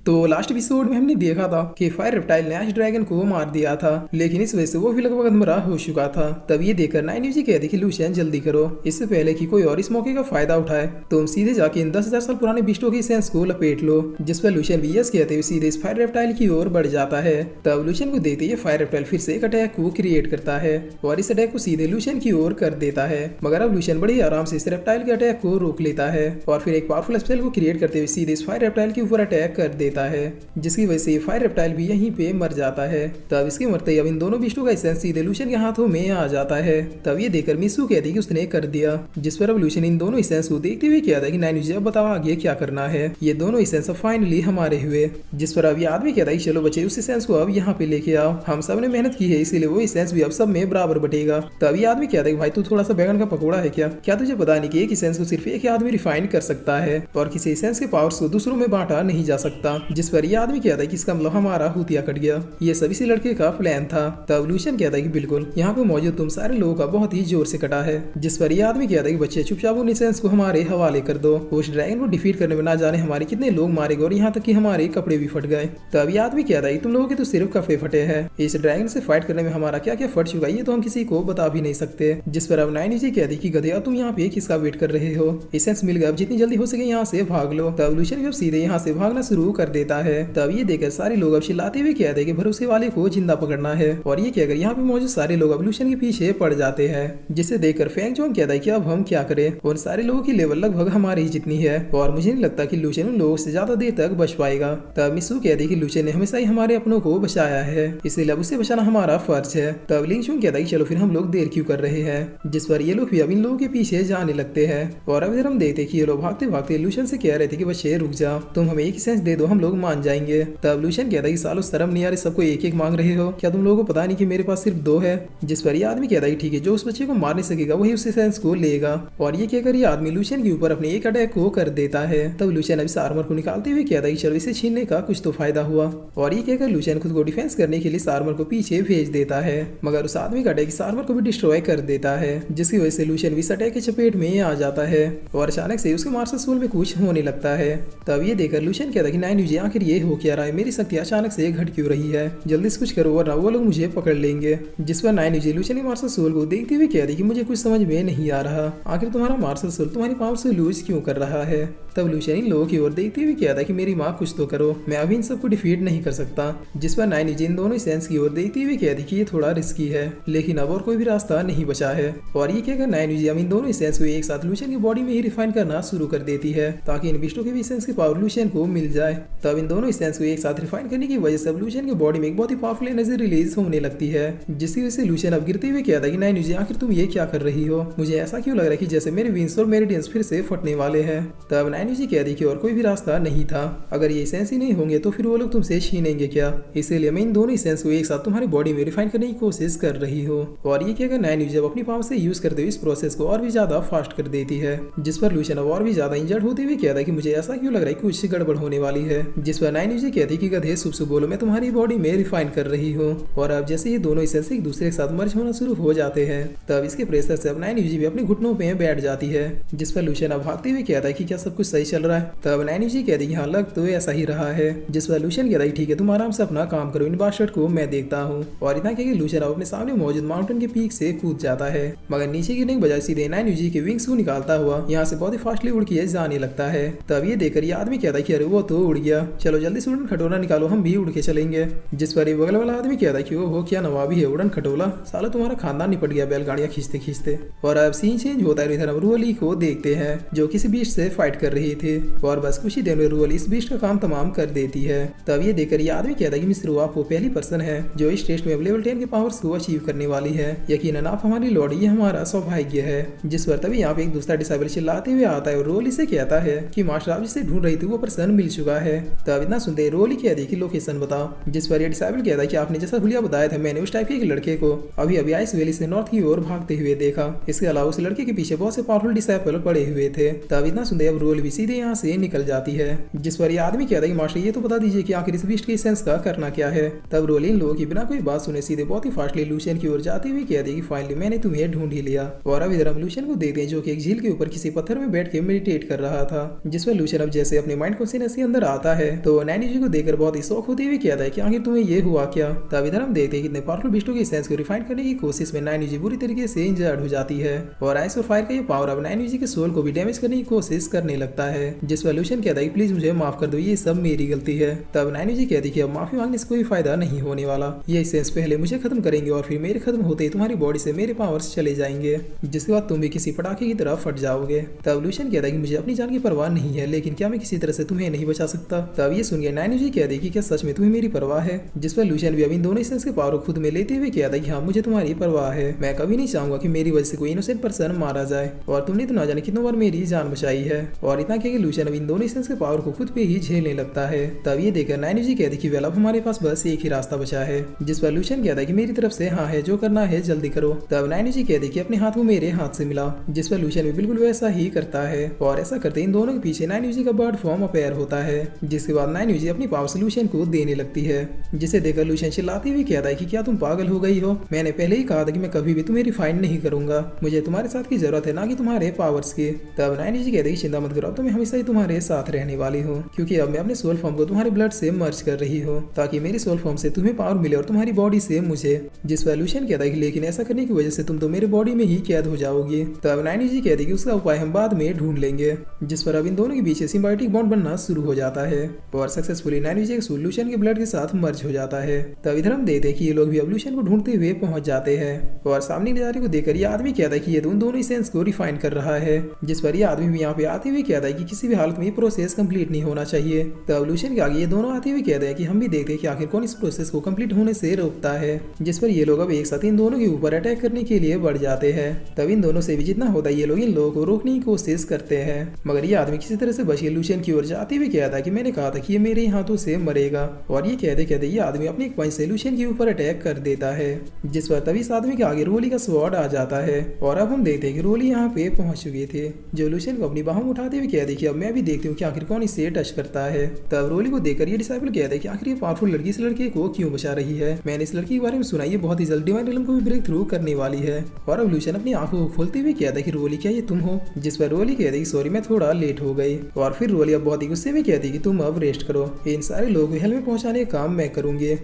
तो last episode में हमने देखा था कि फायर रेप्टाइल ने एश ड्रैगन को मार दिया था, लेकिन इस वजह से वो भी लगभग अधमरा हो चुका था। तब ये देखकर नाइन जी कहती कि लूशियन जल्दी करो, इससे पहले कि कोई और इस मौके का फायदा उठाए। तुम सीधे जाके इन 10,000 साल पुराने बिस्टों की सेंस को लपेट लो। जिस पर लूशियन भी यस कहते हुए सीधे इस फायर रेप्टाइल की ओर बढ़ जाता है। तब लूशियन को देखते ये फायर रेप्टाइल फिर से एक अटैक को क्रिएट करता है और इस अटैक को सीधे लूशियन की ओर कर देता है। मगर अब लूशियन बड़े आराम से इस रेप्टाइल के अटैक को रोक लेता है और फिर एक पावरफुल स्पेल को क्रिएट करते हुए सीधे इस फायर रेप्टाइल के ऊपर अटैक कर देता है, जिसकी वजह से फायर रेप्टाइल भी यहीं पे मर जाता है। तब इसके मरते ही अब इन दोनों बिस्टों का एसेंस सीधे लूशियन के हाथों में आ जाता है। तब ये देखकर मिसू कहती कि उसने कर दिया, जिस पर अब लूशियन इन दोनों एसेंस को देखते हुए कहता है कि नाइन अब बताओ आगे क्या करना है। ये दोनों एसेंस अब फाइनली हमारे हुए। जिस पर अब ये आदमी कहता है चलो बच्चे उस एसेंस को अब यहाँ पे लेके आओ, हम सब ने मेहनत की है इसीलिए वो एसेंस भी अब सब में बराबर बटेगा। तब ये आदमी कहता है भाई तू थोड़ा सा बैगन का पकौड़ा है क्या तुझे पता नहीं कि एक एसेंस को सिर्फ एक आदमी रिफाइन कर सकता है और किसी एसेंस के पावर्स को दूसरों में बांटा नहीं जा सकता। जिस पर यह आदमी कहता है कि इसका मतलब हमारा हुतिया कट गया, ये सभी से लड़के का प्लान था। तब लूशियन कहता है कि बिल्कुल यहाँ पे मौजूद तुम सारे लोगों का बहुत ही जोर से कटा है। जिस पर यह आदमी कहता है कि बच्चे चुपचाप उन एसेंस को हमारे हवाले कर दो, उस ड्रैगन को डिफीट करने में ना जाने हमारे कितने लोग मारे गए और यहाँ तक कि हमारे कपड़े भी फट गए। तब यह आदमी कहता है तुम लोगों के तो सिर्फ कपड़े फटे हैं, इस ड्रैगन से फाइट करने में हमारा क्या क्या फट चुका है ये तो हम किसी को बता भी नहीं सकते। जिस पर अब नाइन जी कहती कि गधे तुम यहाँ पे किसका वेट कर रहे हो, एसेंस मिल गया, अब जितनी जल्दी हो सके यहाँ से भाग लो। तब लूशियन भी अब सीधे यहाँ से भागना शुरू कर देता है। तब ये देखकर सारे लोग अब चिल्लाते हुए कहते हैं कि भरोसे वाले को जिंदा पकड़ना है और ये कहकर यहाँ पे मौजूद सारे लोग अब लूशियन के पीछे पड़ जाते हैं। जिसे देखकर फेंग जोंग कहता है कि अब हम क्या करें, और सारे लोगों की लेवल लगभग हमारी ही जितनी है और मुझे नहीं लगता कि लूशियन उन लोगों से ज्यादा देर तक बच पाएगा। तब मिसू कहती है कि लूशियन ने हमेशा ही हमारे अपनों को बचाया है, इसलिए अब उसे बचाना हमारा फर्ज है। तब लिंग चुंग कहता है कि चलो फिर हम लोग देर क्यों कर रहे हैं। जिस पर ये लोग भी अब इन लोगों के पीछे जाने लगते हैं और अब इधर हम देखते कि ये लोग भागते भागते लूशियन से कह रहे थे कि बच्चे रुक जा, तुम हमें एक सेंस दे दो हम लोग मान जाएंगे। तब लूशियन कहता है कि सालों शर्म नहीं आ रही, सबको एक एक मांग रहे हो, क्या तुम लोगों को पता नहीं कि मेरे पास सिर्फ 2 है। जिस पर यह आदमी कहता है ठीक है, जो उस बच्चे को मार नहीं सकेगा वही उस सेंस को लेगा और ये कहकर ये आदमी लूशियन के ऊपर अपने एक अटैक को कर देता है। तब लूशियन अब इस आर्मर को निकालते हुए कहता है कि चलो इसे छीनने का कुछ तो फायदा हुआ और ये कहकर लूशियन खुद को डिफेंस करने के लिए इस आर्मर को पीछे भेज देता है, मगर उस आदमी का अटैक इस आर्मर को भी डिस्ट्रॉय कर देता है, जिसकी वजह से लूशियन भी इस अटैक के चपेट में आ जाता है और अचानक से उसके मार्शल सोल में कुछ होने लगता है। तब ये देखकर लूशियन कहता है कि नाइन जी आखिर ये हो क्या रहा है, मेरी शक्ति अचानक से घट क्यों रही है, जल्दी से कुछ करो वरना वो लोग मुझे पकड़ लेंगे। जिस पर नाइन जी लूशियन के मार्शल सोल को देखते हुए कहती कि मुझे कुछ समझ में नहीं आ रहा, आखिर तुम्हारा मार्शल सोल तुम्हारी पावर से लूज क्यों कर रहा है। तब लूशियन इन लोगों की ओर देखते हुए कहता है कि मेरी माँ कुछ तो करो, मैं अभी इन सबको डिफीट नहीं कर सकता। जिस पर नाइन जी इन दोनों सेंस की ओर देखते हुए कहती कि ये थोड़ा रिस्की है, लेकिन अब और कोई भी रास्ता नहीं बचा है और ये कहकर नाइन जी इन दोनों सेंस को एक साथ लूशियन की बॉडी में ही रिफाइन करना शुरू कर देती है ताकि इन बिस्टों के भी सेंस की पावर लूशियन को मिल जाए। तब इन दोनों सेंस को एक साथ रिफाइन करने की वजह से अब लूशियन की बॉडी में एक बहुत ही पावरफुल एनर्जी रिलीज होने लगती है, जिसकी वजह से लूशियन अब गिरते हुए कहता है कि नाइन जी आखिर तुम ये क्या कर रही हो, मुझे ऐसा क्यों लग रहा है कि जैसे मेरे विंग्स और मेरिडियंस फिर से फटने वाले हैं। तब नाइन जी कहती कि और कोई भी रास्ता नहीं था, अगर ये सेंस ही नहीं होंगे तो फिर वो लोग तुमसे छीनेंगे क्या, इसीलिए मैं इन दोनों सेंस को एक साथ तुम्हारी बॉडी में रिफाइन करने की कोशिश कर रही हो। और ये कहकर नाइन जी अपनी पावर से यूज करते हुए इस प्रोसेस को और भी ज्यादा फास्ट कर देती है, जिस पर लूशियन और भी ज्यादा इंजर्ड होते हुए कहता है कि मुझे ऐसा क्यों लग रहा है कि कुछ गड़बड़ होने वाली है। जिस पर नाइन जी कहती कि गधे शुभ शुभ बोलो, मैं तुम्हारी बॉडी में रिफाइन कर रही हूँ। और अब जैसे ये दोनों सेंस एक दूसरे के साथ मर्ज होना शुरू हो जाते हैं तब इसके प्रेशर से अब नाइन जी भी अपने घुटनों पे बैठ जाती है, जिस पर लूशियन अब भागते हुए कहता है कि क्या सब कुछ सही चल रहा है। तब नाइन जी कहती है हाँ लग तो ऐसा ही रहा है। जिस पर लूशियन कहता है ठीक है तुम आराम से अपना काम करो, इन बास्टर्ड को मैं देखता हूँ। और इतना कहकर लूशियन अब अपने सामने मौजूद माउंटेन के पीक से कूद जाता है, मगर नीचे गिरने के बजाय सीधे नाइन जी के विंग्स को निकालता हुआ यहाँ से बहुत ही फास्टली उड़ के जाने लगता है। तब ये देखकर ये आदमी कहता है कि अरे वो तो उड़ गया, चलो जल्दी से उड़न खटोला निकालो हम भी उड़ के चलेंगे। जिस पर ये बगल वाला आदमी कहता है कि वो क्या नवाबी है उड़न खटोला, साला तुम्हारा खानदान निपट गया बैलगाड़ियां खींचते खींचते। और अब सीन चेंज होता है, इधर हम रूअली को देखते हैं जो किसी बीस्ट से फाइट कर रही थी और बस कुछ ही देर में रूअली इस बीस्ट का काम तमाम कर देती है। तब ये देखकर ये आदमी कहता है कि मिस्टर आप वो पहली पर्सन है जो इस टेस्ट में लेवल 10 के पावर्स को अचीव करने वाली है, यकीनन आप हमारी लॉर्ड, ये हमारा सौभाग्य है। जिस पर तभी यहाँ पे एक दूसरा डिसाइबल चिल्लाते हुए आता है और रोली से कहता है कि मास्टर आप जिसे ढूंढ रही थी वो पर्सन मिल चुका है। तब इतना सुनते रोली कहती है कि लोकेशन बताओ। जिस पर ये डिसाइबल कहता है कि आपने जैसा हुलिया बताया था मैंने उस टाइप के एक लड़के को अभी अभी आइस वैली से नॉर्थ की ओर भागते हुए देखा, इसके अलावा उस लड़के के पीछे बहुत से पावरफुल डिसाइबल पड़े हुए थे। तब इतना सुनते अब रोल भी सीधे यहाँ से निकल जाती है, जिस पर ये आदमी कहता है कि मास्टर ये तो बता दीजिए कि आखिर इस बीस्ट के सेंस का करना क्या है। तब रोल इन लोगों की बिना कोई बात सुने सीधे बहुत ही फास्टली लूशियन की ओर जाते हुए कहती है कि फाइनली मैंने तुम्हें ढूंढ ही लिया। और अब इधर हम लूशियन को देखते हैं जो कि एक झील के ऊपर किसी पत्थर में बैठ के मेडिटेट कर रहा था, जिस पर लूशियन अब जैसे अपने माइंड कॉन्शियसनेस के अंदर आता है तो नैनी जी को देखकर बहुत ही शौक होते हुए कहता है कि आखिर तुम्हें ये हुआ क्या। तब इधर हम देखते हैं कितने पावरफुल बिस्टों के सेंस को रिफाइन करने की कोशिश में नैनी जी बुरी तरीके से इंजर्ड हो जाती है और आइस और फायर का ये पावर अब नैनी जी के सोल को भी डैमेज करने की कोशिश करने लगता है, जिस पर लूशियन कहता है प्लीज मुझे माफ कर दो, ये सब मेरी गलती है। तब नैनी जी कहती है अब माफी मांगने से कोई फायदा नहीं होने वाला, ये सेंस पहले मुझे खत्म करेंगे और फिर मेरे खत्म होते ही तुम्हारी बॉडी से मेरे पावर्स चले जाएंगे, जिसके बाद तुम भी किसी पटाखे की तरह फट जाओगे। तब लूशियन कहता है कि मुझे अपनी जान की परवाह नहीं है, लेकिन क्या मैं किसी तरह से तुम्हें नहीं बचा सकता। तब ये सुन के नैनी जी कहती है कि क्या सच में तुम्हें मेरी परवाह है, जिस पर लूशियन भी अब इन दोनों सेंस के पावर खुद में लेते हुए कहता है कि हाँ मुझे तुम्हारी परवाह है, मैं कभी नहीं चाहूंगा कि मेरी वजह से कोई इनोसेंट पर्सन मारा जाए और तुमने तो ना जाने कितनों बार मेरी जान बचाई है। और इतना कि लूशियन अब इन दोनों सेंस के पावर को खुद पे ही झेलने लगता है। तब ये देखकर नैनी जी कहती कि वेल अब हमारे पास बस एक ही रास्ता बचा है, जिस पर लूशियन कहता है कि मेरी तरफ से हाँ है, जो करना है जल्दी करो। तब नैनी जी कहती कि अपने हाथ को मेरे हाथ से मिला, जिस पर लूशियन भी बिल्कुल वैसा ही करता है और ऐसा करते इन दोनों के पीछे नैनी जी का बर्ड फॉर्म अपेयर होता है, जिसके बाद नैनी जी अपनी पावर लूशियन को देने लगती है, जिसे देखकर लूशियन चिल्लाते हुए कहता है कि क्या तुम पागल हो गई हो, मैंने पहले ही कहा था कि मैं कभी भी तुम्हें रिफाइन नहीं करूंगा, मुझे तुम्हारे साथ की जरूरत है ना कि तुम्हारे पावर्स की। तब नैनी जी कहते हैं चिंता मत करो, अब तो मैं हमेशा ही तुम्हारे साथ रहने वाली हूँ, क्योंकि अब मैं अपने सोल फॉर्म को तुम्हारे ब्लड से मर्ज कर रही हूँ ताकि मेरी सोल फॉर्म से तुम्हें पावर मिले और तुम्हारी बॉडी से मुझे। जिस पर लूशियन कहता है कि लेकिन ऐसा करने की वजह से तुम तो मेरे बॉडी में ही कैद हो जाओगी। तब नैनी जी कहती है कि उसका उपाय हम बाद में ढूंढ लेंगे, जिस पर अब इन दोनों के बीच सिम्बायोटिक बॉन्ड बनना शुरू हो जाता है और सक्सेसफुली नैनी जी का लूशियन के ब्लड के साथ मर्ज हो जाता है। तब इधर हम देखते हैं कि ये लोग भी अब लूशियन को ढूंढते हुए पहुंच जाते हैं और सामने नजारे को देखकर ये आदमी कहता है कि ये दोनों सेंस को रिफाइन कर रहा है, जिस पर ये आदमी भी यहाँ पे आते हुए कहता है कि किसी भी हालत में ये प्रोसेस कंप्लीट नहीं होना चाहिए। तब लूशियन के आगे ये दोनों आते हुए कहते हैं कि हम भी देखते हैं कि आखिर कौन इस प्रोसेस को कंप्लीट होने से रोकता है, जिस पर ये लोग अब एक साथ इन दोनों के ऊपर अटैक करने के लिए बढ़ जाते हैं। तब इन दोनों से भी जितना होता है ये लोग इन लोगों को रोकने की कोशिश करते हैं, मगर ये आदमी किसी तरह से बच के लूशियन की ओर जाते हुए कहता है कि मैंने कहा था कि ये मेरे हाथों से मरेगा, और ये कहते कहते ये आदमी अपने एक पंच से लूशियन के ऊपर अटैक कर देता है, जिस पर तभी इस आदमी के आगे रोली का स्वॉर्ड आ जाता है और अब हम देखते हैं कि रोली यहाँ पे पहुंच चुके थे, जो लूशियन को अपनी बाहों में उठाते हुए कहते कि अब मैं भी देखती हूँ कि आखिर कौन इसे टच करता है। तब रोली को देखकर ये डिसाइपल कहते हैं कि आखिर ये पावरफुल लड़की इस लड़के को क्यों बचा रही है, मैंने इस लड़की के बारे में सुना ये बहुत ही जल्द डिवाइन रिलम को भी ब्रेक थ्रू करने वाली है। और अब लूशियन अपनी आंखों को खोलते हुए कहता है कि रोली क्या ये तुम हो, जिस पर रोली कहती है सॉरी मैं थोड़ा लेट हो गई, और फिर रोली अब बहुत ही गुस्से में कहती कि तुम अब रेस्ट करो, इन सारे लोगों को हेल में पहुंचाने का काम मैं करूंगी।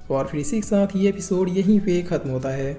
और फिर इसी के साथ ये एपिसोड यहीं पे खत्म होता है।